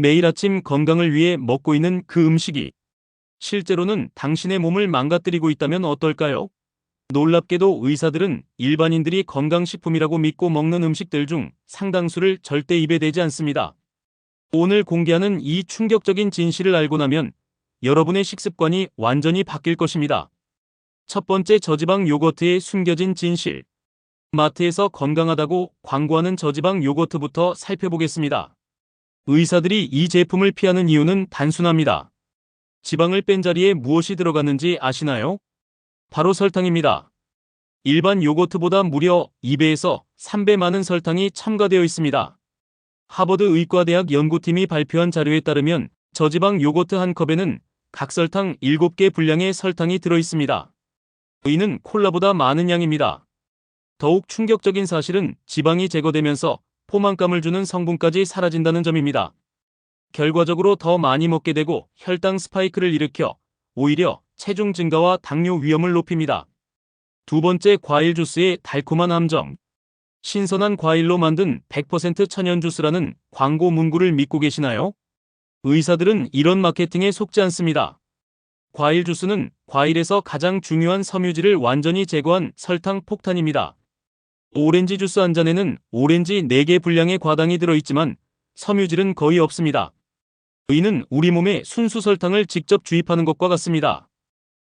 매일 아침 건강을 위해 먹고 있는 그 음식이 실제로는 당신의 몸을 망가뜨리고 있다면 어떨까요? 놀랍게도 의사들은 일반인들이 건강식품이라고 믿고 먹는 음식들 중 상당수를 절대 입에 대지 않습니다. 오늘 공개하는 이 충격적인 진실을 알고 나면 여러분의 식습관이 완전히 바뀔 것입니다. 첫 번째, 저지방 요거트의 숨겨진 진실. 마트에서 건강하다고 광고하는 저지방 요거트부터 살펴보겠습니다. 의사들이 이 제품을 피하는 이유는 단순합니다. 지방을 뺀 자리에 무엇이 들어갔는지 아시나요? 바로 설탕입니다. 일반 요거트보다 무려 2배에서 3배 많은 설탕이 첨가되어 있습니다. 하버드 의과대학 연구팀이 발표한 자료에 따르면 저지방 요거트 한 컵에는 각설탕 7개 분량의 설탕이 들어있습니다. 이는 콜라보다 많은 양입니다. 더욱 충격적인 사실은 지방이 제거되면서 포만감을 주는 성분까지 사라진다는 점입니다. 결과적으로 더 많이 먹게 되고 혈당 스파이크를 일으켜 오히려 체중 증가와 당뇨 위험을 높입니다. 두 번째, 과일 주스의 달콤한 함정. 신선한 과일로 만든 100% 천연 주스라는 광고 문구를 믿고 계시나요? 의사들은 이런 마케팅에 속지 않습니다. 과일 주스는 과일에서 가장 중요한 섬유질을 완전히 제거한 설탕 폭탄입니다. 오렌지 주스 한 잔에는 오렌지 4개 분량의 과당이 들어있지만 섬유질은 거의 없습니다. 이는 우리 몸에 순수 설탕을 직접 주입하는 것과 같습니다.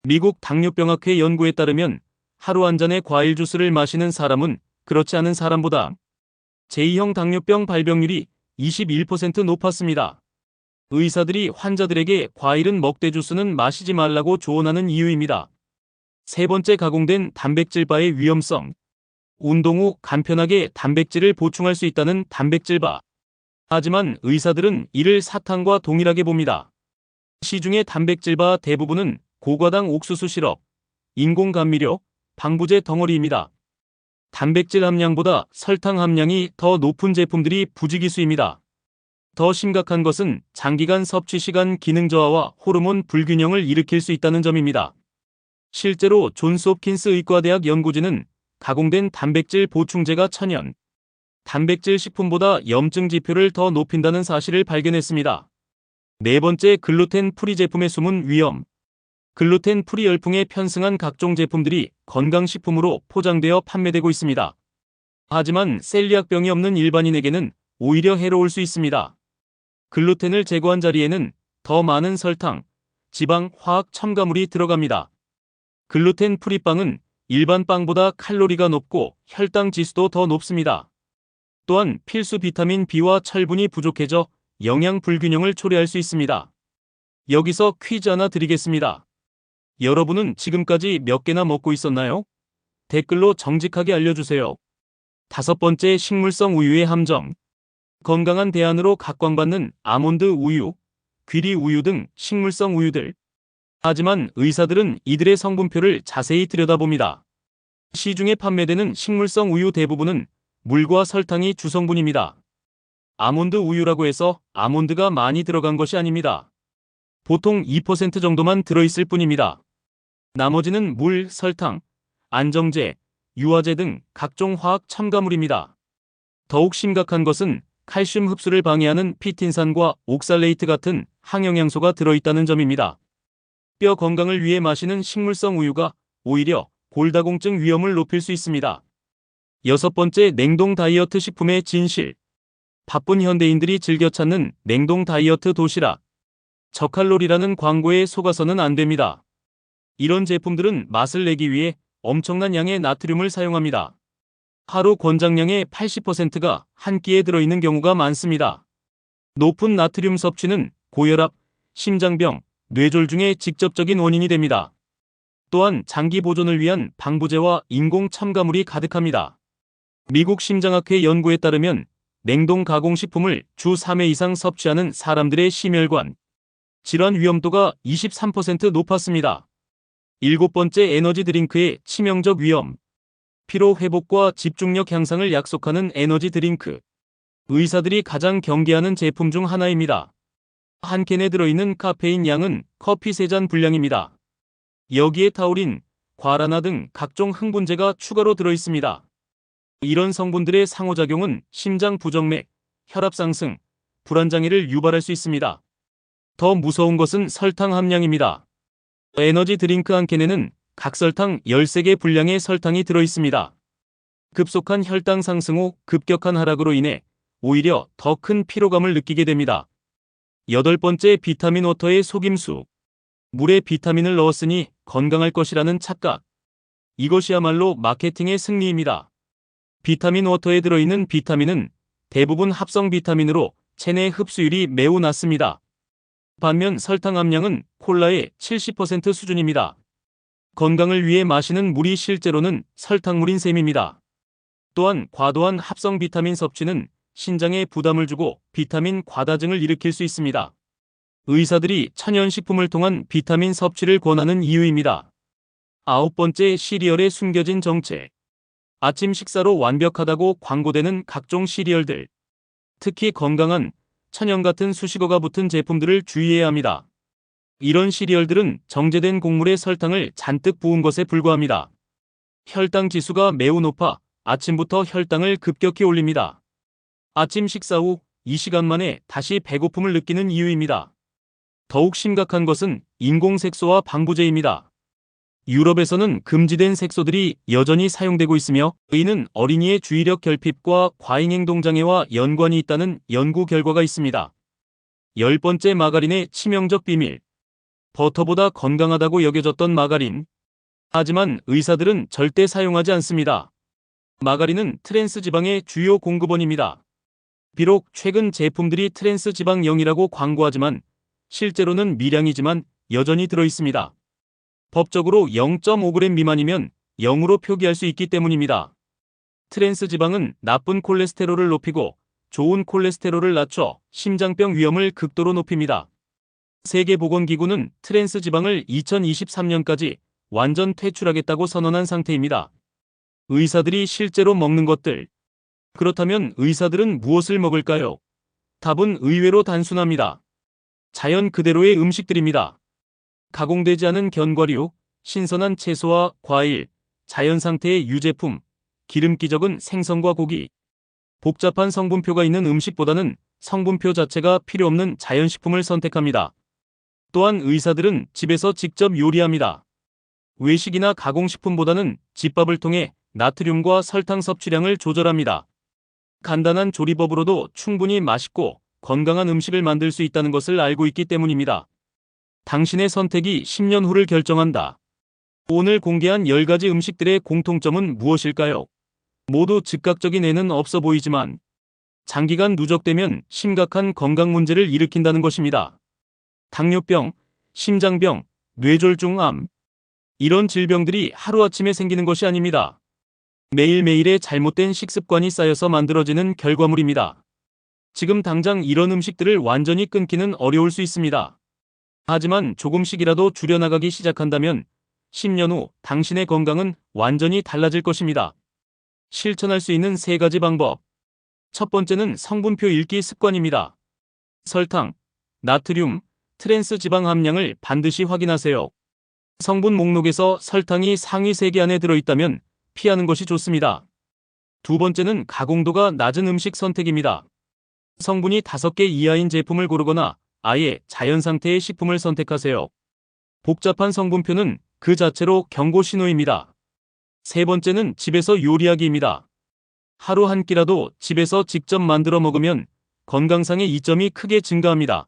미국 당뇨병학회 연구에 따르면 하루 한 잔의 과일 주스를 마시는 사람은 그렇지 않은 사람보다 제2형 당뇨병 발병률이 21% 높았습니다. 의사들이 환자들에게 과일은 먹되 주스는 마시지 말라고 조언하는 이유입니다. 세 번째, 가공된 단백질바의 위험성. 운동 후 간편하게 단백질을 보충할 수 있다는 단백질바. 하지만 의사들은 이를 사탕과 동일하게 봅니다. 시중의 단백질바 대부분은 고과당 옥수수 시럽, 인공 감미료, 방부제 덩어리입니다. 단백질 함량보다 설탕 함량이 더 높은 제품들이 부지기수입니다. 더 심각한 것은 장기간 섭취 시간 기능 저하와 호르몬 불균형을 일으킬 수 있다는 점입니다. 실제로 존스 홉킨스 의과대학 연구진은 가공된 단백질 보충제가 천연 단백질 식품보다 염증 지표를 더 높인다는 사실을 발견했습니다. 네 번째, 글루텐 프리 제품의 숨은 위험. 글루텐 프리 열풍에 편승한 각종 제품들이 건강식품으로 포장되어 판매되고 있습니다. 하지만 셀리악병이 없는 일반인에게는 오히려 해로울 수 있습니다. 글루텐을 제거한 자리에는 더 많은 설탕, 지방, 화학 첨가물이 들어갑니다. 글루텐 프리 빵은 일반 빵보다 칼로리가 높고 혈당 지수도 더 높습니다. 또한 필수 비타민 B와 철분이 부족해져 영양 불균형을 초래할 수 있습니다. 여기서 퀴즈 하나 드리겠습니다. 여러분은 지금까지 몇 개나 먹고 있었나요? 댓글로 정직하게 알려주세요. 다섯 번째, 식물성 우유의 함정. 건강한 대안으로 각광받는 아몬드 우유, 귀리 우유 등 식물성 우유들. 하지만 의사들은 이들의 성분표를 자세히 들여다봅니다. 시중에 판매되는 식물성 우유 대부분은 물과 설탕이 주성분입니다. 아몬드 우유라고 해서 아몬드가 많이 들어간 것이 아닙니다. 보통 2% 정도만 들어있을 뿐입니다. 나머지는 물, 설탕, 안정제, 유화제 등 각종 화학 첨가물입니다. 더욱 심각한 것은 칼슘 흡수를 방해하는 피틴산과 옥살레이트 같은 항영양소가 들어있다는 점입니다. 뼈 건강을 위해 마시는 식물성 우유가 오히려 골다공증 위험을 높일 수 있습니다. 여섯 번째, 냉동 다이어트 식품의 진실. 바쁜 현대인들이 즐겨 찾는 냉동 다이어트 도시락. 저칼로리라는 광고에 속아서는 안 됩니다. 이런 제품들은 맛을 내기 위해 엄청난 양의 나트륨을 사용합니다. 하루 권장량의 80%가 한 끼에 들어있는 경우가 많습니다. 높은 나트륨 섭취는 고혈압, 심장병, 뇌졸중의 직접적인 원인이 됩니다. 또한 장기 보존을 위한 방부제와 인공 첨가물이 가득합니다. 미국 심장학회 연구에 따르면 냉동 가공식품을 주 3회 이상 섭취하는 사람들의 심혈관 질환 위험도가 23% 높았습니다. 일곱 번째, 에너지 드링크의 치명적 위험. 피로 회복과 집중력 향상을 약속하는 에너지 드링크. 의사들이 가장 경계하는 제품 중 하나입니다. 한 캔에 들어있는 카페인 양은 커피 3잔 분량입니다. 여기에 타우린, 과라나 등 각종 흥분제가 추가로 들어있습니다. 이런 성분들의 상호작용은 심장 부정맥, 혈압 상승, 불안장애를 유발할 수 있습니다. 더 무서운 것은 설탕 함량입니다. 에너지 드링크 한 캔에는 각설탕 13개 분량의 설탕이 들어있습니다. 급속한 혈당 상승 후 급격한 하락으로 인해 오히려 더 큰 피로감을 느끼게 됩니다. 8번째, 비타민 워터의 속임수. 물에 비타민을 넣었으니 건강할 것이라는 착각. 이것이야말로 마케팅의 승리입니다. 비타민 워터에 들어있는 비타민은 대부분 합성 비타민으로 체내 흡수율이 매우 낮습니다. 반면 설탕 함량은 콜라의 70% 수준입니다. 건강을 위해 마시는 물이 실제로는 설탕물인 셈입니다. 또한 과도한 합성 비타민 섭취는 신장에 부담을 주고 비타민 과다증을 일으킬 수 있습니다. 의사들이 천연식품을 통한 비타민 섭취를 권하는 이유입니다. 9번째, 시리얼에 숨겨진 정체. 아침 식사로 완벽하다고 광고되는 각종 시리얼들. 특히 건강한 천연 같은 수식어가 붙은 제품들을 주의해야 합니다. 이런 시리얼들은 정제된 곡물에 설탕을 잔뜩 부은 것에 불과합니다. 혈당 지수가 매우 높아 아침부터 혈당을 급격히 올립니다. 아침 식사 후 이 시간 만에 다시 배고픔을 느끼는 이유입니다. 더욱 심각한 것은 인공색소와 방부제입니다. 유럽에서는 금지된 색소들이 여전히 사용되고 있으며 이는 어린이의 주의력 결핍과 과잉행동장애와 연관이 있다는 연구 결과가 있습니다. 10번째, 마가린의 치명적 비밀. 버터보다 건강하다고 여겨졌던 마가린. 하지만 의사들은 절대 사용하지 않습니다. 마가린은 트랜스 지방의 주요 공급원입니다. 비록 최근 제품들이 트랜스 지방 0이라고 광고하지만 실제로는 미량이지만 여전히 들어있습니다. 법적으로 0.5g 미만이면 0으로 표기할 수 있기 때문입니다. 트랜스 지방은 나쁜 콜레스테롤을 높이고 좋은 콜레스테롤을 낮춰 심장병 위험을 극도로 높입니다. 세계보건기구는 트랜스 지방을 2023년까지 완전 퇴출하겠다고 선언한 상태입니다. 의사들이 실제로 먹는 것들. 그렇다면 의사들은 무엇을 먹을까요? 답은 의외로 단순합니다. 자연 그대로의 음식들입니다. 가공되지 않은 견과류, 신선한 채소와 과일, 자연 상태의 유제품, 기름기 적은 생선과 고기. 복잡한 성분표가 있는 음식보다는 성분표 자체가 필요 없는 자연식품을 선택합니다. 또한 의사들은 집에서 직접 요리합니다. 외식이나 가공식품보다는 집밥을 통해 나트륨과 설탕 섭취량을 조절합니다. 간단한 조리법으로도 충분히 맛있고 건강한 음식을 만들 수 있다는 것을 알고 있기 때문입니다. 당신의 선택이 10년 후를 결정한다. 오늘 공개한 10가지 음식들의 공통점은 무엇일까요? 모두 즉각적인 애는 없어 보이지만 장기간 누적되면 심각한 건강 문제를 일으킨다는 것입니다. 당뇨병, 심장병, 뇌졸중, 암. 이런 질병들이 하루아침에 생기는 것이 아닙니다. 매일매일의 잘못된 식습관이 쌓여서 만들어지는 결과물입니다. 지금 당장 이런 음식들을 완전히 끊기는 어려울 수 있습니다. 하지만 조금씩이라도 줄여나가기 시작한다면 10년 후 당신의 건강은 완전히 달라질 것입니다. 실천할 수 있는 3가지 방법. 첫 번째는 성분표 읽기 습관입니다. 설탕, 나트륨, 트랜스 지방 함량을 반드시 확인하세요. 성분 목록에서 설탕이 상위 3개 안에 들어있다면 피하는 것이 좋습니다. 두 번째는 가공도가 낮은 음식 선택입니다. 성분이 5개 이하인 제품을 고르거나 아예 자연 상태의 식품을 선택하세요. 복잡한 성분표는 그 자체로 경고 신호입니다. 세 번째는 집에서 요리하기입니다. 하루 한 끼라도 집에서 직접 만들어 먹으면 건강상의 이점이 크게 증가합니다.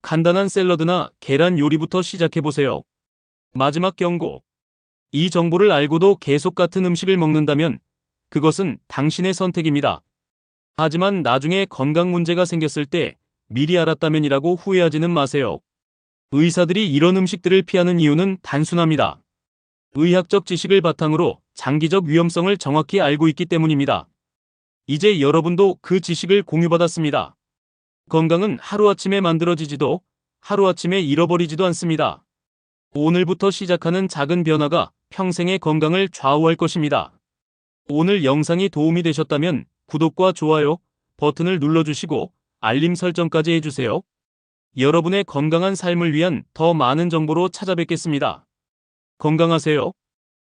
간단한 샐러드나 계란 요리부터 시작해보세요. 마지막 경고. 이 정보를 알고도 계속 같은 음식을 먹는다면 그것은 당신의 선택입니다. 하지만 나중에 건강 문제가 생겼을 때 미리 알았다면이라고 후회하지는 마세요. 의사들이 이런 음식들을 피하는 이유는 단순합니다. 의학적 지식을 바탕으로 장기적 위험성을 정확히 알고 있기 때문입니다. 이제 여러분도 그 지식을 공유받았습니다. 건강은 하루아침에 만들어지지도 하루아침에 잃어버리지도 않습니다. 오늘부터 시작하는 작은 변화가 평생의 건강을 좌우할 것입니다. 오늘 영상이 도움이 되셨다면 구독과 좋아요 버튼을 눌러주시고 알림 설정까지 해주세요. 여러분의 건강한 삶을 위한 더 많은 정보로 찾아뵙겠습니다. 건강하세요.